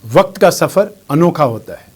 वक्त का सफर अनोखा होता है।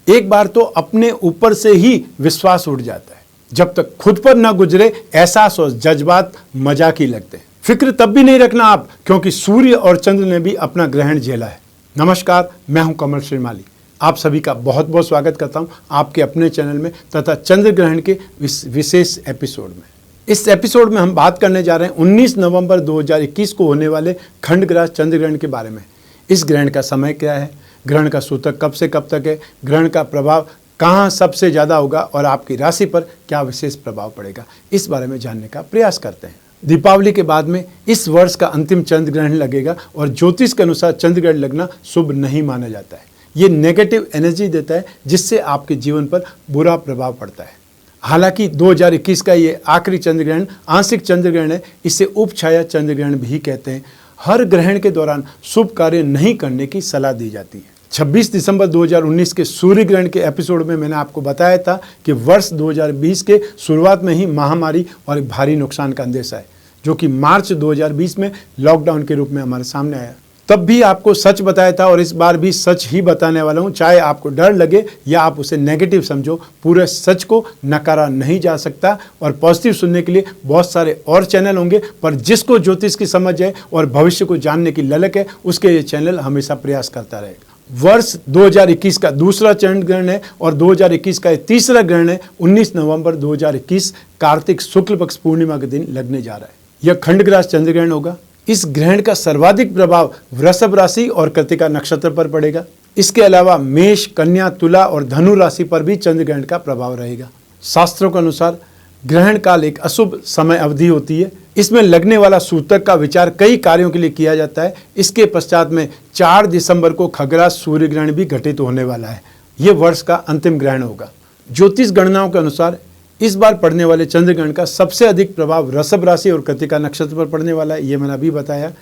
एक बार तो अपने ऊपर से ही विश्वास उठ जाता है, जब तक खुद पर न गुजरे एहसास और जज्बात मजाक ही लगते हैं। फिक्र तब भी नहीं रखना आप, क्योंकि सूर्य और चंद्र ने भी अपना ग्रहण झेला है। नमस्कार, मैं हूं कमल श्रीमाली। आप सभी का बहुत बहुत स्वागत करता हूं आपके अपने चैनल में तथा चंद्र ग्रहण के विशेष एपिसोड में। इस एपिसोड में हम बात करने जा रहे हैं 19 नवंबर 2021 को होने वाले खंडग्रास चंद्र ग्रहण के बारे में। इस ग्रहण का समय क्या है, ग्रहण का सूतक कब से कब तक है, ग्रहण का प्रभाव कहाँ सबसे ज़्यादा होगा और आपकी राशि पर क्या विशेष प्रभाव पड़ेगा, इस बारे में जानने का प्रयास करते हैं। दीपावली के बाद में इस वर्ष का अंतिम चंद्र ग्रहण लगेगा और ज्योतिष के अनुसार चंद्र ग्रहण लगना शुभ नहीं माना जाता है। ये नेगेटिव एनर्जी देता है, जिससे आपके जीवन पर बुरा प्रभाव पड़ता है। हालांकि 2021 का ये आखिरी चंद्र ग्रहण आंशिक चंद्र ग्रहण है, इसे उपछाया चंद्र ग्रहण भी कहते हैं। हर ग्रहण के दौरान शुभ कार्य नहीं करने की सलाह दी जाती है। 26 दिसंबर 2019 के सूर्य ग्रहण के एपिसोड में मैंने आपको बताया था कि वर्ष 2020 के शुरुआत में ही महामारी और एक भारी नुकसान का अंदेशा है, जो कि मार्च 2020 में लॉकडाउन के रूप में हमारे सामने आया। तब भी आपको सच बताया था और इस बार भी सच ही बताने वाला हूँ। चाहे आपको डर लगे या आप उसे नेगेटिव समझो, पूरे सच को नकारा नहीं जा सकता। और पॉजिटिव सुनने के लिए बहुत सारे और चैनल होंगे, पर जिसको ज्योतिष की समझ है और भविष्य को जानने की ललक है, उसके ये चैनल हमेशा प्रयास करता रहेगा। वर्ष 2021 का दूसरा चंद्र ग्रहण है और 2021 का तीसरा ग्रहण है 19 नवंबर 2021 कार्तिक शुक्ल पक्ष पूर्णिमा के दिन लगने जा रहा है। यह खंडग्रास चंद्र ग्रहण होगा। इस ग्रहण का सर्वाधिक प्रभाव वृषभ राशि और कृतिका नक्षत्र पर पड़ेगा। इसके अलावा मेष, कन्या, तुला और धनु राशि पर भी चंद्र ग्रहण का प्रभाव रहेगा। शास्त्रों के अनुसार ग्रहण काल एक अशुभ समय अवधि होती है। इसमें लगने वाला सूतक का विचार कई कार्यों के लिए किया जाता है। इसके पश्चात में 4 दिसंबर को खग्रास सूर्य ग्रहण भी घटित होने वाला है। ये वर्ष का अंतिम ग्रहण होगा। ज्योतिष गणनाओं के अनुसार इस बार पड़ने वाले चंद्र ग्रहण का सबसे अधिक प्रभाव वृषभ राशि और कृतिका नक्षत्र पर पड़ने वाला है, ये मैंने अभी बताया।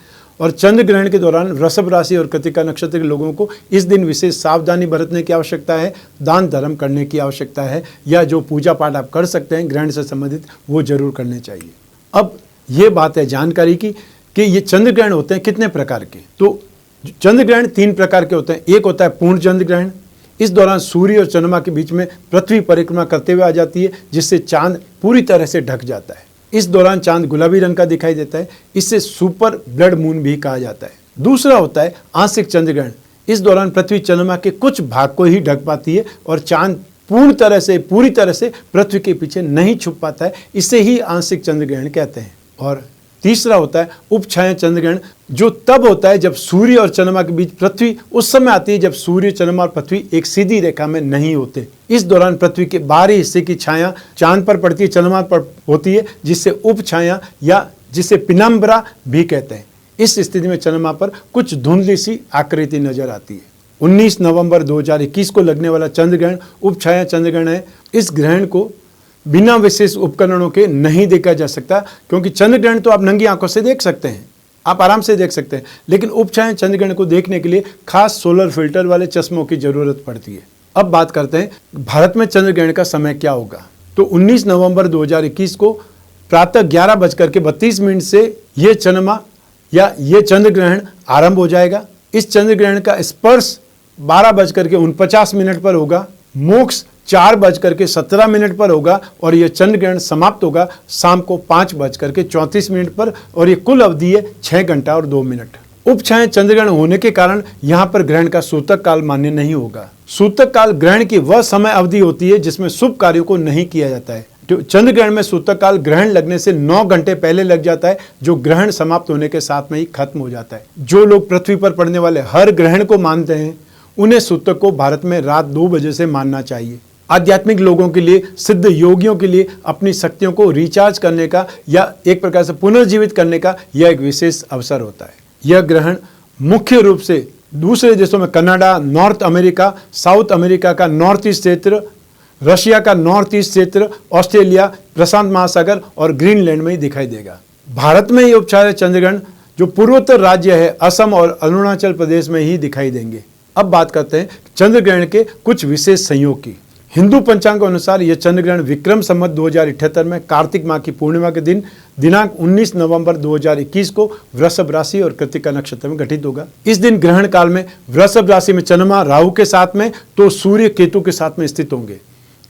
और चंद्र ग्रहण के दौरान वृषभ राशि और कृतिका नक्षत्र के लोगों को इस दिन विशेष सावधानी बरतने की आवश्यकता है, दान धर्म करने की आवश्यकता है, या जो पूजा पाठ आप कर सकते हैं ग्रहण से संबंधित वो जरूर करने चाहिए। अब ये बात है जानकारी की कि ये चंद्र ग्रहण होते हैं कितने प्रकार के। तो चंद्र ग्रहण 3 प्रकार के होते हैं। एक होता है पूर्ण चंद्र ग्रहण। इस दौरान सूर्य और चंद्रमा के बीच में पृथ्वी परिक्रमा करते हुए आ जाती है, जिससे चांद पूरी तरह से ढक जाता है। इस दौरान चांद गुलाबी रंग का दिखाई देता है। इसे सुपर ब्लड मून भी कहा जाता है। दूसरा होता है आंशिक चंद्र ग्रहण। इस दौरान पृथ्वी चंद्रमा के कुछ भाग को ही ढक पाती है और चांद पूरी तरह से पृथ्वी के पीछे नहीं छुप पाता है। इसे ही आंशिक चंद्र ग्रहण कहते हैं। और तीसरा होता है उपछाया चंद्र ग्रहण, जो तब होता है जब सूर्य और चंद्रमा के बीच पृथ्वी उस समय आती है जब सूर्य, चंद्रमा और पृथ्वी एक सीधी रेखा में नहीं होते। इस दौरान पृथ्वी के बाहरी हिस्से की छाया चांद पर पड़ती है, चंद्रमा पर होती है, जिससे उपछाया या जिसे पिनम्बरा भी कहते हैं। इस स्थिति में चंद्रमा पर कुछ धुंधली सी आकृति नजर आती है। 19 नवंबर 2021 को लगने वाला चंद्र ग्रहण उपछाया चंद्र ग्रहण है। इस ग्रहण को बिना विशेष उपकरणों के नहीं देखा जा सकता, क्योंकि चंद्र ग्रहण तो आप नंगी आंखों से देख सकते हैं, आप आराम से देख सकते हैं, लेकिन उपछाया चंद्र ग्रहण को देखने के लिए खास सोलर फिल्टर वाले चश्मों की जरूरत पड़ती है। अब बात करते हैं भारत में चंद्र ग्रहण का समय क्या होगा। तो 19 नवंबर 2021 को प्रातः 11:32 से ये चंद्रमा या ये चंद्र ग्रहण आरंभ हो जाएगा। इस चंद्र ग्रहण का स्पर्श 12:49 पर होगा। मोक्ष 4:17 पर होगा और यह चंद्र ग्रहण समाप्त होगा शाम को 5:34 पर और ये कुल अवधि है 6 घंटा और 2 मिनट। उपछाया चंद्र ग्रहण होने के कारण यहाँ पर ग्रहण का सूतक काल मान्य नहीं होगा। सूतक काल ग्रहण की वह समय अवधि होती है जिसमें शुभ कार्यों को नहीं किया जाता है। चंद्र ग्रहण में सूतक काल ग्रहण लगने से 9 घंटे पहले लग जाता है, जो ग्रहण समाप्त होने के साथ में ही खत्म हो जाता है। जो लोग पृथ्वी पर पड़ने वाले हर ग्रहण को मानते हैं, उन्हें सूतक को भारत में रात 2 बजे से मानना चाहिए। आध्यात्मिक लोगों के लिए, सिद्ध योगियों के लिए अपनी शक्तियों को रिचार्ज करने का या एक प्रकार से पुनर्जीवित करने का यह एक विशेष अवसर होता है। यह ग्रहण मुख्य रूप से दूसरे देशों में Canada, north America, south America का नॉर्थ ईस्ट क्षेत्र, रशिया का नॉर्थ ईस्ट क्षेत्र, ऑस्ट्रेलिया, प्रशांत महासागर और ग्रीनलैंड में ही दिखाई देगा। भारत में ये उपछाया चंद्र ग्रहण जो पूर्वोत्तर राज्य है असम और अरुणाचल प्रदेश में ही दिखाई देंगे। अब बात करते हैं चंद्र ग्रहण के कुछ विशेष संयोग की। हिंदू पंचांग के अनुसार यह चंद्र ग्रहण विक्रम संवत 2078 में कार्तिक माह की पूर्णिमा के दिन दिनांक 19 नवंबर 2021 को वृषभ राशि और कृत्तिका नक्षत्र में घटित होगा। इस दिन ग्रहण काल में वृषभ राशि में चंद्रमा राहु के साथ में तो सूर्य केतु के साथ में स्थित होंगे।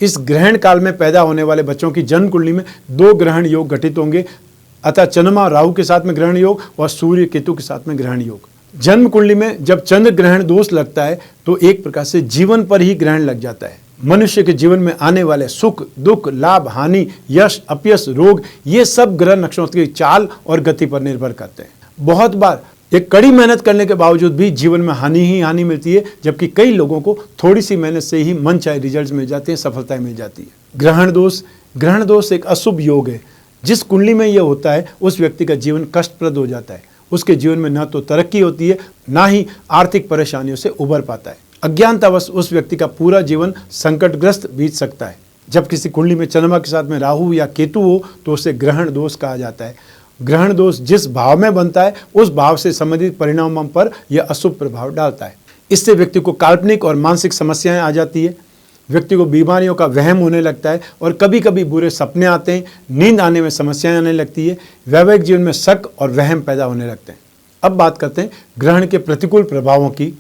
इस ग्रहण काल में पैदा होने वाले बच्चों की जन्म कुंडली में 2 ग्रहण योग घटित होंगे, अतः चंद्रमा राहु के साथ में ग्रहण योग और सूर्य केतु के साथ में ग्रहण योग। जन्म कुंडली में जब चंद्र ग्रहण दोष लगता है तो एक प्रकार से जीवन पर ही ग्रहण लग जाता है। मनुष्य के जीवन में आने वाले सुख दुख लाभ हानि यश अपयश रोग ये सब ग्रह नक्षत्रों की चाल और गति पर निर्भर करते हैं। बहुत बार एक कड़ी मेहनत करने के बावजूद भी जीवन में हानि ही हानि मिलती है, जबकि कई लोगों को थोड़ी सी मेहनत से ही मनचाहे रिजल्ट्स मिल जाते हैं, सफलताएं मिल जाती है। ग्रहण दोष एक अशुभ योग है। जिस कुंडली में यह होता है उस व्यक्ति का जीवन कष्टप्रद हो जाता है। उसके जीवन में न तो तरक्की होती है ना ही आर्थिक परेशानियों से उबर पाता है। अज्ञानतावश उस व्यक्ति का पूरा जीवन संकटग्रस्त बीत सकता है। जब किसी कुंडली में चंद्रमा के साथ में राहु या केतु हो तो उसे ग्रहण दोष कहा जाता है। ग्रहण दोष जिस भाव में बनता है उस भाव से संबंधित परिणामों पर यह अशुभ प्रभाव डालता है। इससे व्यक्ति को काल्पनिक और मानसिक समस्याएं आ जाती है। व्यक्ति को बीमारियों का वहम होने लगता है और कभी कभी बुरे सपने आते हैं, नींद आने में समस्याएं आने लगती है, वैवाहिक जीवन में शक और वहम पैदा होने लगते हैं। अब बात करते हैं ग्रहण के प्रतिकूल प्रभावों की।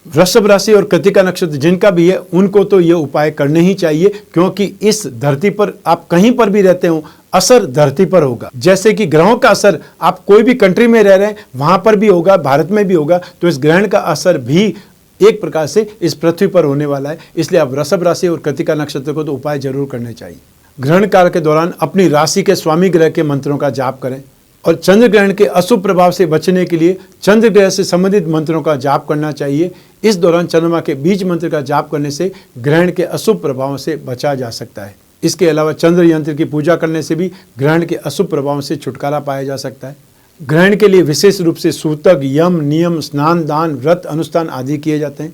वृषभ राशि और कृत्तिका नक्षत्र जिनका भी है उनको तो ये उपाय करने ही चाहिए, क्योंकि इस धरती पर आप कहीं पर भी रहते हो असर धरती पर होगा। जैसे कि ग्रहों का असर आप कोई भी कंट्री में रह रहे हैं वहां पर भी होगा, भारत में भी होगा, तो इस ग्रहण का असर भी एक प्रकार से इस पृथ्वी पर होने वाला है। इसलिए आप वृषभ राशि और कृत्तिका नक्षत्र को तो उपाय जरूर करने चाहिए। ग्रहण काल के दौरान अपनी राशि के स्वामी ग्रह के मंत्रों का जाप करें और चंद्र ग्रहण के अशुभ प्रभाव से बचने के लिए चंद्र ग्रह से संबंधित मंत्रों का जाप करना चाहिए। इस दौरान चंद्रमा के बीज मंत्र का जाप करने से ग्रहण के अशुभ प्रभावों से बचा जा सकता है। इसके अलावा चंद्र यंत्र की पूजा करने से भी ग्रहण के अशुभ प्रभावों से छुटकारा पाया जा सकता है। ग्रहण के लिए विशेष रूप से सूतक यम नियम स्नान दान व्रत अनुष्ठान आदि किए जाते हैं।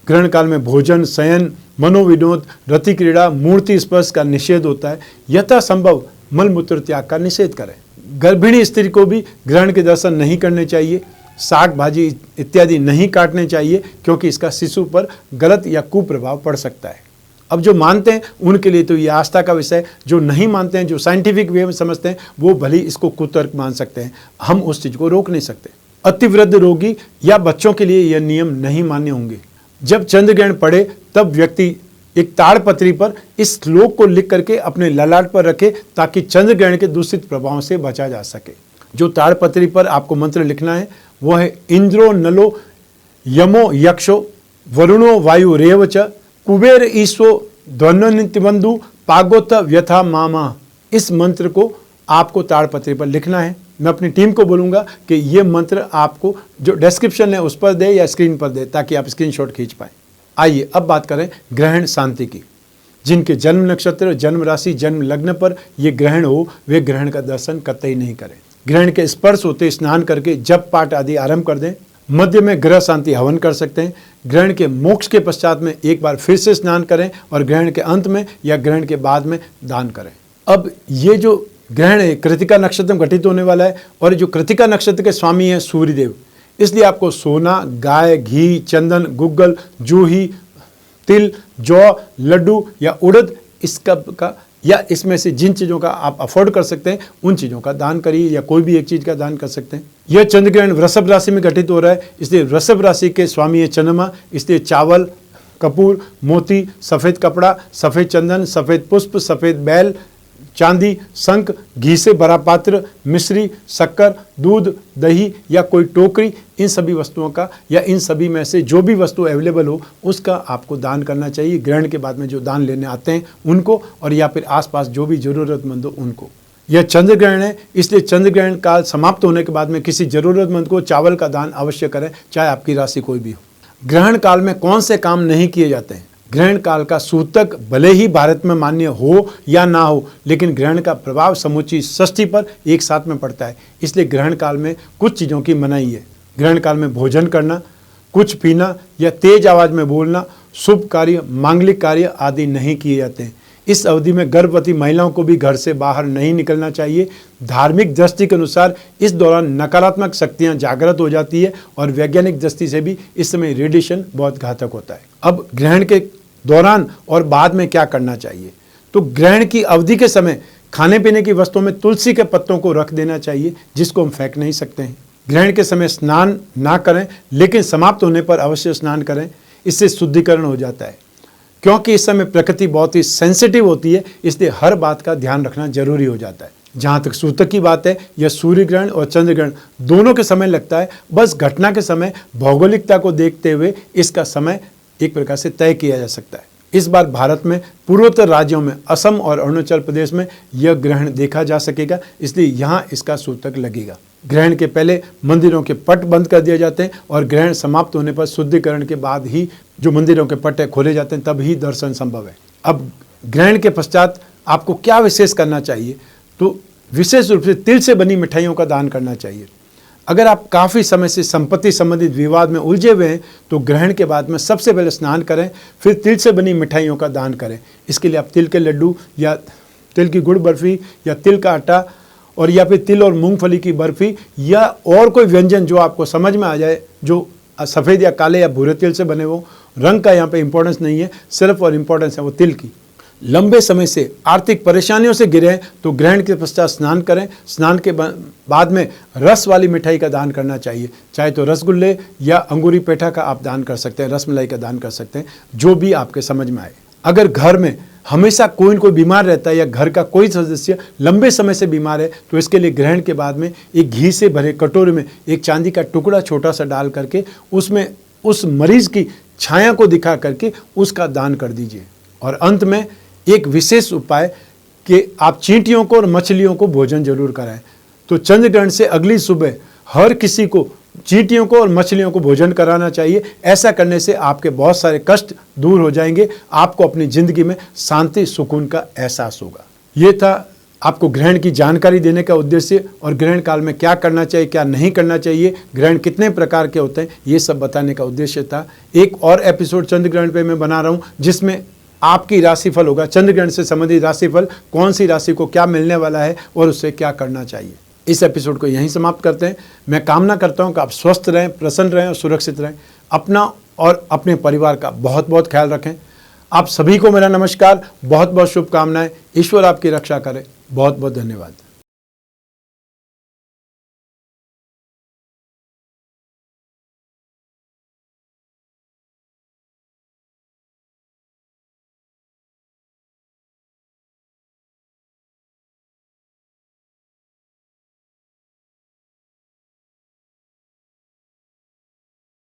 ग्रहण काल में भोजन शयन मनोविनोद रति क्रीड़ा मूर्ति स्पर्श का निषेध होता है। यथासंभव मलमूत्र त्याग का निषेध करें। गर्भिणी स्त्री को भी ग्रहण के दर्शन नहीं करने चाहिए। साग भाजी इत्यादि नहीं काटने चाहिए, क्योंकि इसका शिशु पर गलत या कुप्रभाव पड़ सकता है। अब जो मानते हैं उनके लिए तो ये आस्था का विषय, जो नहीं मानते हैं जो साइंटिफिक वे में समझते हैं वो भले इसको कुतर्क मान सकते हैं। हम उस चीज़ को रोक नहीं सकते। अतिवृद्ध रोगी या बच्चों के लिए यह नियम नहीं मान्य होंगे। जब चंद्र ग्रहण पड़े तब व्यक्ति एक ताड़पत्री पर इस श्लोक को लिख करके अपने ललाट पर रखे, ताकि चंद्र ग्रहण के दूषित प्रभावों से बचा जा सके। जो ताड़पत्री पर आपको मंत्र लिखना है वो है इंद्रो नलो यमो यक्षो वरुणो वायु रेव च कुबेर ईश्वो ध्वनिबंधु पागोत व्यथा मामा। इस मंत्र को आपको ताड़पत्री पर लिखना है। मैं अपनी टीम को बोलूँगा कि ये मंत्र आपको जो डिस्क्रिप्शन है उस पर दे या स्क्रीन पर दे, ताकि आप स्क्रीनशॉट खींच पाएँ। आइए अब बात करें ग्रहण शांति की। जिनके जन्म नक्षत्र जन्म राशि जन्म लग्न पर ये ग्रहण हो वे ग्रहण का दर्शन कतई नहीं करें। ग्रहण के स्पर्श होते स्नान करके जप पाठ आदि आरंभ कर दें। मध्य में ग्रह शांति हवन कर सकते हैं। ग्रहण के मोक्ष के पश्चात में एक बार फिर से स्नान करें और ग्रहण के अंत में या ग्रहण के बाद में दान करें। अब ये जो ग्रहण है कृत्तिका नक्षत्र में घटित होने वाला है और जो कृत्तिका नक्षत्र के स्वामी हैं सूर्यदेव, इसलिए आपको सोना गाय घी चंदन गुग्गल जूही तिल जौ लड्डू या उड़द इसका का या इसमें से जिन चीज़ों का आप अफोर्ड कर सकते हैं उन चीज़ों का दान करिए, या कोई भी एक चीज़ का दान कर सकते हैं। यह चंद्र ग्रहण वृषभ राशि में घटित हो रहा है, इसलिए वृषभ राशि के स्वामी है चंद्रमा। इसलिए चावल कपूर मोती सफ़ेद कपड़ा सफ़ेद चंदन सफ़ेद पुष्प सफ़ेद बैल चांदी शंख घी से भरा पात्र मिश्री शक्कर दूध दही या कोई टोकरी, इन सभी वस्तुओं का या इन सभी में से जो भी वस्तु अवेलेबल हो उसका आपको दान करना चाहिए। ग्रहण के बाद में जो दान लेने आते हैं उनको, और या फिर आसपास जो भी ज़रूरतमंद हो उनको। यह चंद्र ग्रहण है, इसलिए चंद्र ग्रहण काल समाप्त होने के बाद में किसी ज़रूरतमंद को चावल का दान अवश्य करें, चाहे आपकी राशि कोई भी हो। ग्रहण काल में कौन से काम नहीं किए जाते हैं? ग्रहण काल का सूतक भले ही भारत में मान्य हो या ना हो, लेकिन ग्रहण का प्रभाव समूची सृष्टि पर एक साथ में पड़ता है। इसलिए ग्रहण काल में कुछ चीज़ों की मनाही है। ग्रहण काल में भोजन करना, कुछ पीना या तेज आवाज़ में बोलना, शुभ कार्य मांगलिक कार्य आदि नहीं किए जाते हैं। इस अवधि में गर्भवती महिलाओं को भी घर से बाहर नहीं निकलना चाहिए। धार्मिक दृष्टि के अनुसार इस दौरान नकारात्मक शक्तियां जागृत हो जाती है और वैज्ञानिक दृष्टि से भी इस समय रेडिएशन बहुत घातक होता है। अब ग्रहण के दौरान और बाद में क्या करना चाहिए। तो ग्रहण की अवधि के समय खाने पीने की वस्तुओं में तुलसी के पत्तों को रख देना चाहिए, जिसको हम फेंक नहीं सकते हैं। ग्रहण के समय स्नान ना करें, लेकिन समाप्त होने पर अवश्य स्नान करें, इससे शुद्धिकरण हो जाता है। क्योंकि इस समय प्रकृति बहुत ही सेंसिटिव होती है, इसलिए हर बात का ध्यान रखना जरूरी हो जाता है। जहाँ तक सूतक की बात है, यह सूर्य ग्रहण और चंद्र ग्रहण दोनों के समय लगता है। बस घटना के समय भौगोलिकता को देखते हुए इसका समय एक प्रकार से तय किया जा सकता है। इस बार भारत में पूर्वोत्तर राज्यों में असम और अरुणाचल प्रदेश में यह ग्रहण देखा जा सकेगा, इसलिए यहाँ इसका सूतक लगेगा। ग्रहण के पहले मंदिरों के पट बंद कर दिए जाते हैं और ग्रहण समाप्त होने पर शुद्धिकरण के बाद ही जो मंदिरों के पट खोले जाते हैं, तब ही दर्शन संभव है। अब ग्रहण के पश्चात आपको क्या विशेष करना चाहिए, तो विशेष रूप से तिल से बनी मिठाइयों का दान करना चाहिए। अगर आप काफ़ी समय से संपत्ति संबंधित विवाद में उलझे हुए हैं तो ग्रहण के बाद में सबसे पहले स्नान करें, फिर तिल से बनी मिठाइयों का दान करें। इसके लिए आप तिल के लड्डू या तिल की गुड़ बर्फ़ी या तिल का आटा और या फिर तिल और मूंगफली की बर्फ़ी या और कोई व्यंजन जो आपको समझ में आ जाए, जो सफ़ेद या काले या भूरे तिल से बने हो, रंग का यहाँ पे इंपॉर्टेंस नहीं है, सिर्फ और इम्पोर्टेंस है वो तिल की। लंबे समय से आर्थिक परेशानियों से घिरे हैं तो ग्रहण के पश्चात स्नान करें। स्नान के बाद में रस वाली मिठाई का दान करना चाहिए, चाहे तो रसगुल्ले या अंगूरी पेठा का आप दान कर सकते हैं, रसमलाई का दान कर सकते हैं, जो भी आपके समझ में आए। अगर घर में हमेशा कोई न कोई बीमार रहता है या घर का कोई सदस्य लंबे समय से बीमार है तो इसके लिए ग्रहण के बाद में एक घी से भरे कटोरे में एक चांदी का टुकड़ा छोटा सा डाल करके उसमें उस मरीज की छाया को दिखा करके उसका दान कर दीजिए। और अंत में एक विशेष उपाय कि आप चींटियों को और मछलियों को भोजन जरूर कराएं। तो चंद्र ग्रहण से अगली सुबह हर किसी को चींटियों को और मछलियों को भोजन कराना चाहिए। ऐसा करने से आपके बहुत सारे कष्ट दूर हो जाएंगे, आपको अपनी जिंदगी में शांति सुकून का एहसास होगा। ये था आपको ग्रहण की जानकारी देने का उद्देश्य, और ग्रहण काल में क्या करना चाहिए क्या नहीं करना चाहिए, ग्रहण कितने प्रकार के होते हैं, ये सब बताने का उद्देश्य था। एक और एपिसोड चंद्र ग्रहण पे मैं बना रहा हूँ जिसमें आपकी राशिफल होगा, चंद्र ग्रहण से संबंधित राशिफल, कौन सी राशि को क्या मिलने वाला है और उससे क्या करना चाहिए। इस एपिसोड को यहीं समाप्त करते हैं। मैं कामना करता हूं कि आप स्वस्थ रहें, प्रसन्न रहें और सुरक्षित रहें। अपना और अपने परिवार का बहुत बहुत ख्याल रखें। आप सभी को मेरा नमस्कार, बहुत बहुत शुभकामनाएं। ईश्वर आपकी रक्षा करे। बहुत बहुत धन्यवाद।